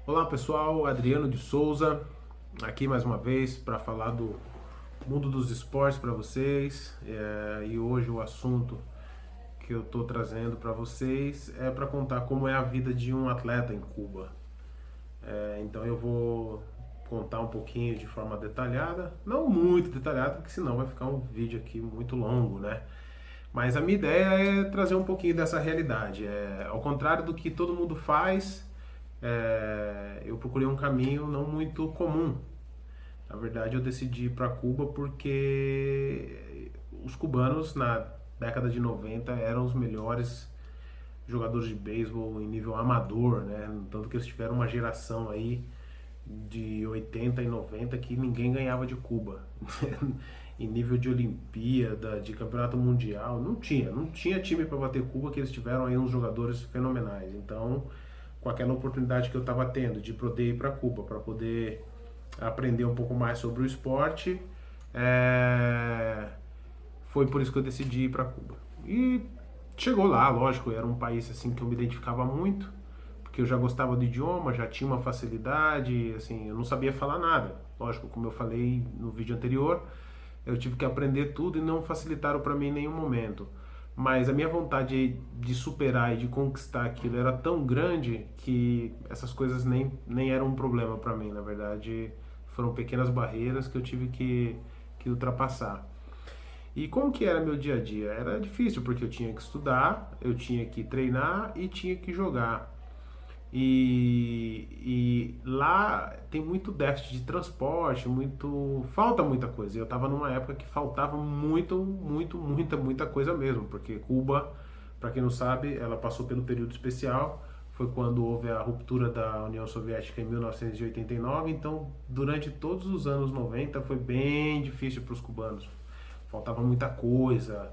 Olá pessoal, Adriano de Souza, aqui mais uma vez para falar do mundo dos esportes para vocês. E hoje o assunto que eu estou trazendo para vocês é para contar como é a vida de um atleta em Cuba. Então eu vou contar um pouquinho de forma detalhada, não muito detalhada, porque senão vai ficar um vídeo aqui muito longo, né? Mas a minha ideia é trazer um pouquinho dessa realidade. Ao contrário do que todo mundo faz, eu procurei um caminho não muito comum. Na verdade, eu decidi ir para Cuba porque os cubanos na década de 90 eram os melhores jogadores de beisebol em nível amador, né? Tanto que eles tiveram uma geração aí de 80 e 90 que ninguém ganhava de Cuba. Em nível de Olimpíada, de Campeonato Mundial, não tinha time para bater Cuba, que eles tiveram aí uns jogadores fenomenais. Então, com aquela oportunidade que eu estava tendo de poder ir para Cuba, para poder aprender um pouco mais sobre o esporte, é, foi por isso que eu decidi ir para Cuba. E chegou lá, lógico, era um país assim que eu me identificava muito, porque eu já gostava do idioma, já tinha uma facilidade, assim, eu não sabia falar nada. Lógico, como eu falei no vídeo anterior, eu tive que aprender tudo e não facilitaram para mim em nenhum momento. Mas a minha vontade de superar e de conquistar aquilo era tão grande que essas coisas nem eram um problema para mim. Na verdade, foram pequenas barreiras que eu tive que ultrapassar. E como que era meu dia a dia? Era difícil porque eu tinha que estudar, eu tinha que treinar e tinha que jogar. E lá tem muito déficit de transporte, falta muita coisa. Eu estava numa época que faltava muita coisa mesmo, porque Cuba, para quem não sabe, ela passou pelo período especial, foi quando houve a ruptura da União Soviética em 1989, então durante todos os anos 90 foi bem difícil para os cubanos. Faltava muita coisa,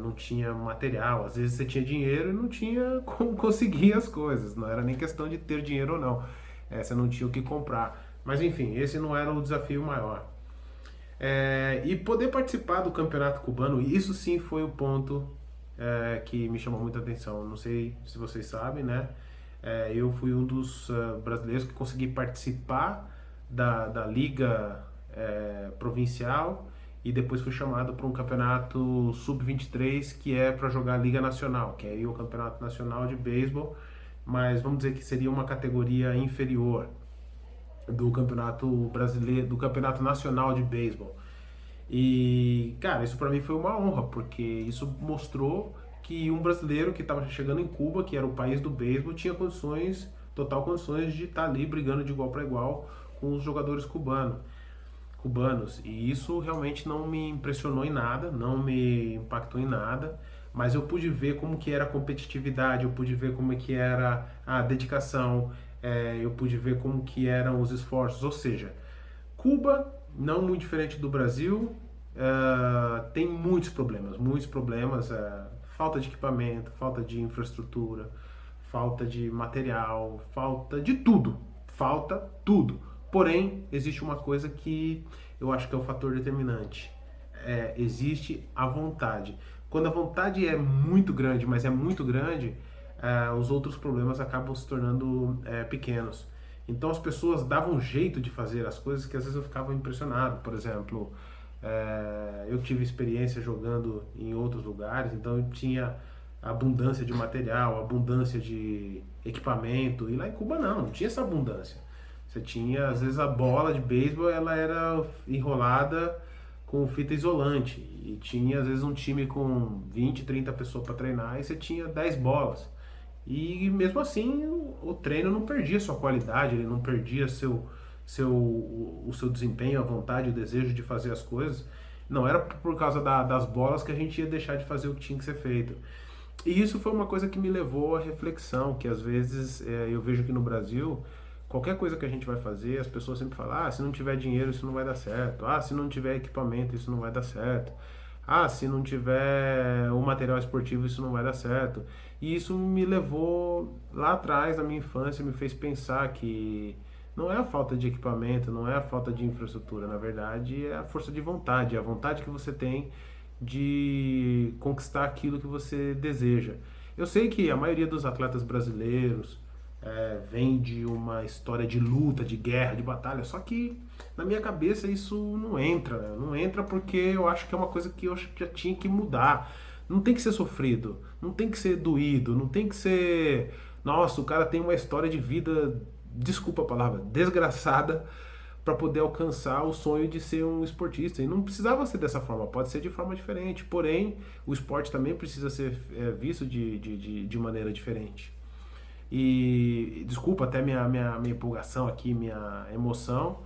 não tinha material. Às vezes você tinha dinheiro e não tinha como conseguir as coisas. Não era nem questão de ter dinheiro ou não. Você não tinha o que comprar. Mas enfim, esse não era o desafio maior. E poder participar do campeonato cubano, isso sim foi o ponto que me chamou muita atenção. Não sei se vocês sabem, né? Eu fui um dos brasileiros que consegui participar da liga provincial e depois fui chamado para um campeonato sub-23 que é para jogar a Liga Nacional, que é aí o campeonato nacional de beisebol, mas vamos dizer que seria uma categoria inferior do campeonato brasileiro, do campeonato nacional de beisebol. E, cara, isso para mim foi uma honra, porque isso mostrou que um brasileiro que estava chegando em Cuba, que era o país do beisebol, tinha condições, total condições de estar ali brigando de igual para igual com os jogadores cubanos. E isso realmente não me impressionou em nada, não me impactou em nada, mas eu pude ver como que era a competitividade, eu pude ver como é que era a dedicação, eu pude ver como que eram os esforços. Ou seja, Cuba, não muito diferente do Brasil, tem muitos problemas, falta de equipamento, falta de infraestrutura, falta de material, falta tudo. Porém, existe uma coisa que eu acho que é o fator determinante. Existe a vontade. Quando a vontade é muito grande, mas é muito grande, os outros problemas acabam se tornando pequenos. Então as pessoas davam um jeito de fazer as coisas que às vezes eu ficava impressionado. Por exemplo, eu tive experiência jogando em outros lugares, então eu tinha abundância de material, abundância de equipamento, e lá em Cuba não tinha essa abundância. Você tinha, às vezes, a bola de beisebol, ela era enrolada com fita isolante, e tinha, às vezes, um time com 20, 30 pessoas para treinar, e você tinha 10 bolas. E mesmo assim, o treino não perdia sua qualidade, ele não perdia o seu desempenho, a vontade, o desejo de fazer as coisas. Não era por causa das bolas que a gente ia deixar de fazer o que tinha que ser feito. E isso foi uma coisa que me levou à reflexão, que às vezes eu vejo que no Brasil, qualquer coisa que a gente vai fazer, as pessoas sempre falam, se não tiver dinheiro isso não vai dar certo, se não tiver equipamento isso não vai dar certo, se não tiver o material esportivo isso não vai dar certo. E isso me levou lá atrás, na minha infância, me fez pensar que não é a falta de equipamento, não é a falta de infraestrutura, na verdade é a força de vontade, é a vontade que você tem de conquistar aquilo que você deseja. Eu sei que a maioria dos atletas brasileiros vem de uma história de luta, de guerra, de batalha, só que na minha cabeça isso não entra, né? Não entra porque eu acho que é uma coisa que eu já tinha que mudar. Não tem que ser sofrido, não tem que ser doído, não tem que ser. Nossa, o cara tem uma história de vida, desculpa a palavra, desgraçada, para poder alcançar o sonho de ser um esportista. E não precisava ser dessa forma, pode ser de forma diferente. Porém, o esporte também precisa ser visto de maneira diferente. E desculpa até minha empolgação aqui, minha emoção,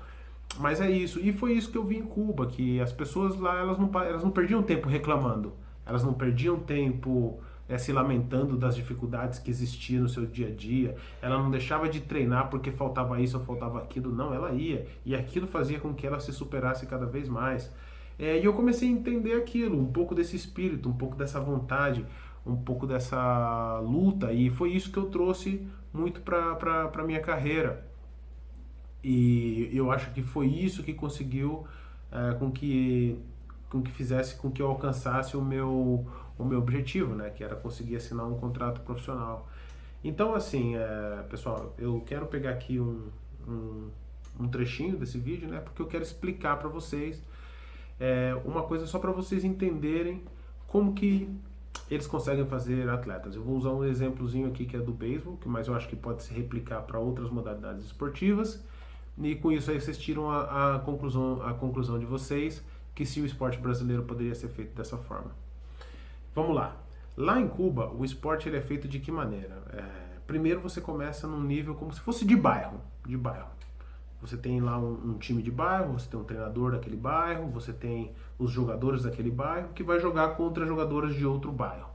mas é isso. E foi isso que eu vi em Cuba, que as pessoas lá elas não perdiam tempo reclamando, elas não perdiam tempo se lamentando das dificuldades que existiam no seu dia a dia. Ela não deixava de treinar porque faltava isso ou faltava aquilo, não, ela ia. E aquilo fazia com que ela se superasse cada vez mais. E eu comecei a entender aquilo, um pouco desse espírito, um pouco dessa vontade, um pouco dessa luta, e foi isso que eu trouxe muito para a minha carreira. E eu acho que foi isso que conseguiu com que fizesse com que eu alcançasse o meu objetivo, né, que era conseguir assinar um contrato profissional. Então, assim, pessoal, eu quero pegar aqui um trechinho desse vídeo, né, porque eu quero explicar para vocês uma coisa só para vocês entenderem como que eles conseguem fazer atletas. Eu vou usar um exemplozinho aqui que é do beisebol, mas eu acho que pode se replicar para outras modalidades esportivas. E com isso aí vocês tiram a conclusão de vocês que se o esporte brasileiro poderia ser feito dessa forma. Vamos lá. Lá em Cuba, o esporte ele é feito de que maneira? Primeiro você começa num nível como se fosse de bairro. Você tem lá um time de bairro, você tem um treinador daquele bairro, você tem os jogadores daquele bairro que vai jogar contra jogadores de outro bairro.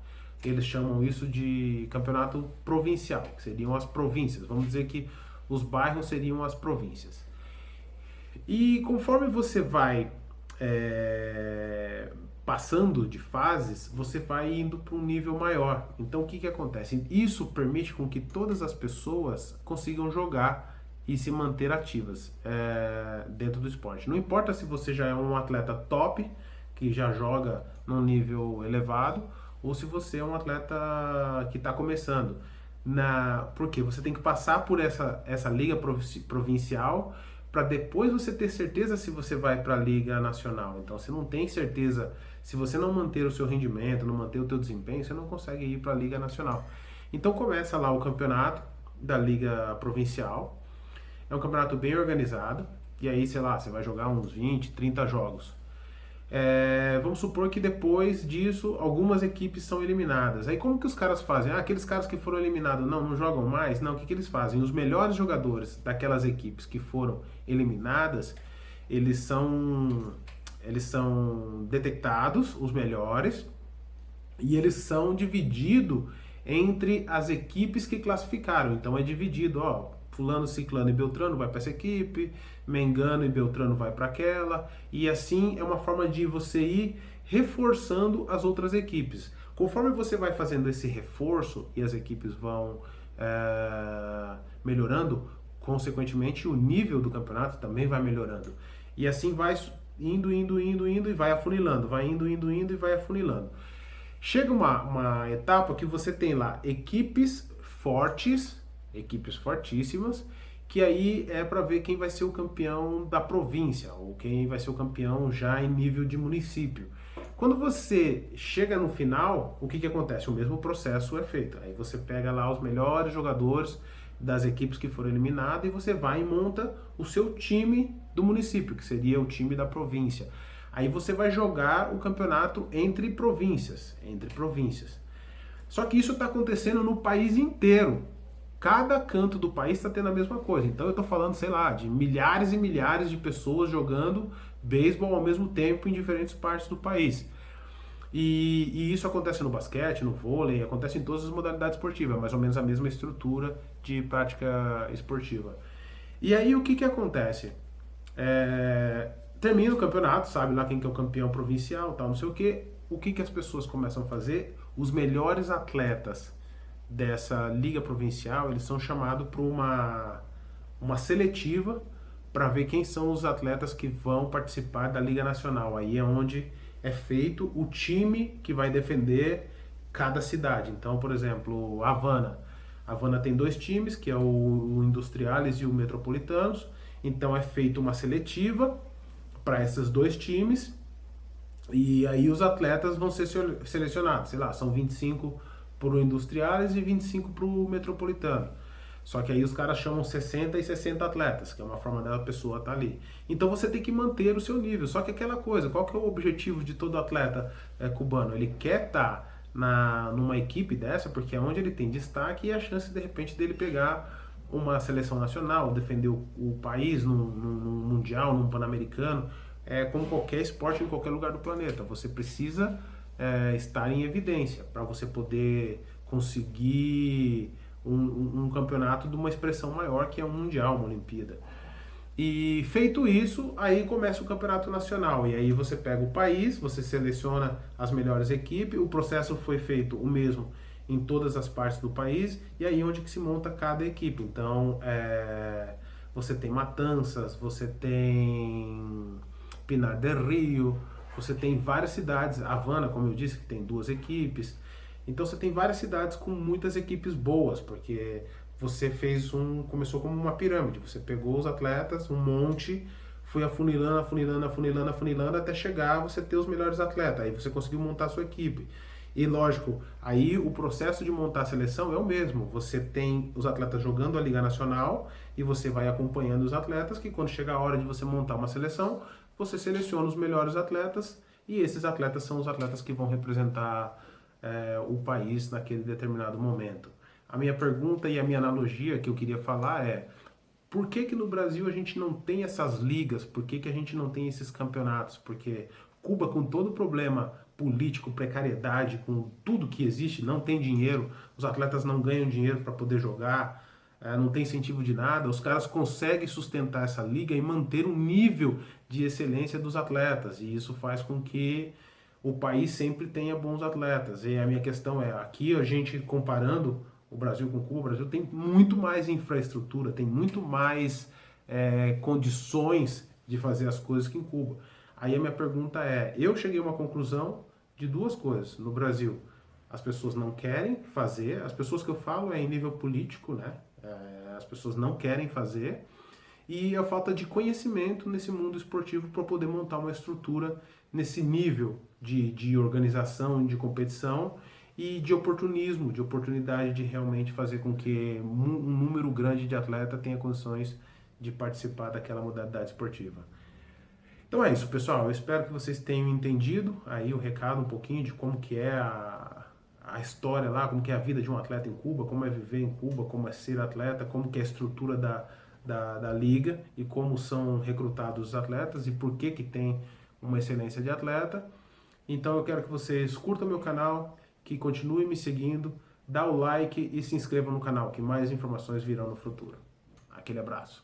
Eles chamam isso de campeonato provincial, que seriam as províncias. Vamos dizer que os bairros seriam as províncias. E conforme você vai passando de fases, você vai indo para um nível maior. Então o que acontece? Isso permite com que todas as pessoas consigam jogar e se manter ativas dentro do esporte. Não importa se você já é um atleta top, que já joga num nível elevado, ou se você é um atleta que está começando. Porque você tem que passar por essa liga provincial para depois você ter certeza se você vai para a liga nacional. Então, você não tem certeza, se você não manter o seu rendimento, não manter o teu desempenho, você não consegue ir para a liga nacional. Então, começa lá o campeonato da liga provincial. É um campeonato bem organizado, e aí, sei lá, você vai jogar uns 20, 30 jogos. Vamos supor que depois disso, algumas equipes são eliminadas. Aí como que os caras fazem? Aqueles caras que foram eliminados não jogam mais? Não, o que eles fazem? Os melhores jogadores daquelas equipes que foram eliminadas, eles são detectados, os melhores, e eles são divididos entre as equipes que classificaram. Então é dividido, fulano, ciclano e beltrano vai para essa equipe, mengano e beltrano vai para aquela, e assim é uma forma de você ir reforçando as outras equipes. Conforme você vai fazendo esse reforço e as equipes vão melhorando, consequentemente o nível do campeonato também vai melhorando. E assim vai indo e vai afunilando, vai indo e vai afunilando. Chega uma etapa que você tem lá equipes fortes, equipes fortíssimas, que aí é para ver quem vai ser o campeão da província, ou quem vai ser o campeão já em nível de município. Quando você chega no final, o que acontece? O mesmo processo é feito. Aí você pega lá os melhores jogadores das equipes que foram eliminadas e você vai e monta o seu time do município, que seria o time da província. Aí você vai jogar o campeonato entre províncias. Só que isso está acontecendo no país inteiro. Cada canto do país está tendo a mesma coisa. Então eu estou falando, sei lá, de milhares e milhares de pessoas jogando beisebol ao mesmo tempo em diferentes partes do país. E isso acontece no basquete, no vôlei, acontece em todas as modalidades esportivas, mais ou menos a mesma estrutura de prática esportiva. E aí o que acontece? Termina o campeonato, sabe lá quem que é o campeão provincial, tal, não sei o quê. O que as pessoas começam a fazer? Os melhores atletas dessa liga provincial, eles são chamados para uma seletiva para ver quem são os atletas que vão participar da liga nacional. Aí é onde é feito o time que vai defender cada cidade. Então, por exemplo, Havana. Havana tem dois times, que é o Industriales e o Metropolitanos. Então é feita uma seletiva para esses dois times e aí os atletas vão ser selecionados, sei lá, são 25 para o Industriales e 25 para o Metropolitano. Só que aí os caras chamam 60 e 60 atletas, que é uma forma da pessoa estar ali. Então você tem que manter o seu nível. Só que aquela coisa, qual que é o objetivo de todo atleta cubano? Ele quer estar numa equipe dessa, porque é onde ele tem destaque e a chance de repente dele pegar uma seleção nacional, defender o país num mundial, num pan-americano, como qualquer esporte em qualquer lugar do planeta. Você precisa estar em evidência para você poder conseguir um campeonato de uma expressão maior que é um mundial, uma Olimpíada. E feito isso, aí começa o campeonato nacional. E aí você pega o país, você seleciona as melhores equipes. O processo foi feito o mesmo em todas as partes do país. E aí onde que se monta cada equipe. Então, você tem Matanzas, você tem Pinar del Rio, você tem várias cidades. Havana, como eu disse, que tem duas equipes. Então você tem várias cidades com muitas equipes boas, porque você começou como uma pirâmide, você pegou os atletas, um monte, foi afunilando, afunilando, afunilando, afunilando, até chegar a você ter os melhores atletas, aí você conseguiu montar a sua equipe. E lógico, aí o processo de montar a seleção é o mesmo, você tem os atletas jogando a Liga Nacional e você vai acompanhando os atletas, que quando chega a hora de você montar uma seleção, você seleciona os melhores atletas e esses atletas são os atletas que vão representar o país naquele determinado momento. A minha pergunta e a minha analogia que eu queria falar é: por que que no Brasil a gente não tem essas ligas? Por que que a gente não tem esses campeonatos? Porque Cuba, com todo o problema político, precariedade, com tudo que existe, não tem dinheiro, os atletas não ganham dinheiro para poder jogar, não tem incentivo de nada, os caras conseguem sustentar essa liga e manter um nível de excelência dos atletas, e isso faz com que o país sempre tenha bons atletas. E a minha questão é, aqui a gente comparando o Brasil com Cuba, o Brasil tem muito mais infraestrutura, tem muito mais condições de fazer as coisas que em Cuba. Aí a minha pergunta é, eu cheguei a uma conclusão de duas coisas. No Brasil, as pessoas não querem fazer, as pessoas que eu falo é em nível político, né? As pessoas não querem fazer, e a falta de conhecimento nesse mundo esportivo para poder montar uma estrutura nesse nível de organização, de competição e de oportunismo, de oportunidade de realmente fazer com que um número grande de atletas tenha condições de participar daquela modalidade esportiva. Então é isso, pessoal. Eu espero que vocês tenham entendido aí o recado um pouquinho de como que é a história lá, como que é a vida de um atleta em Cuba, como é viver em Cuba, como é ser atleta, como que é a estrutura da liga e como são recrutados os atletas e por que que tem uma excelência de atleta. Então eu quero que vocês curtam meu canal, que continuem me seguindo, dá o like e se inscrevam no canal, que mais informações virão no futuro. Aquele abraço.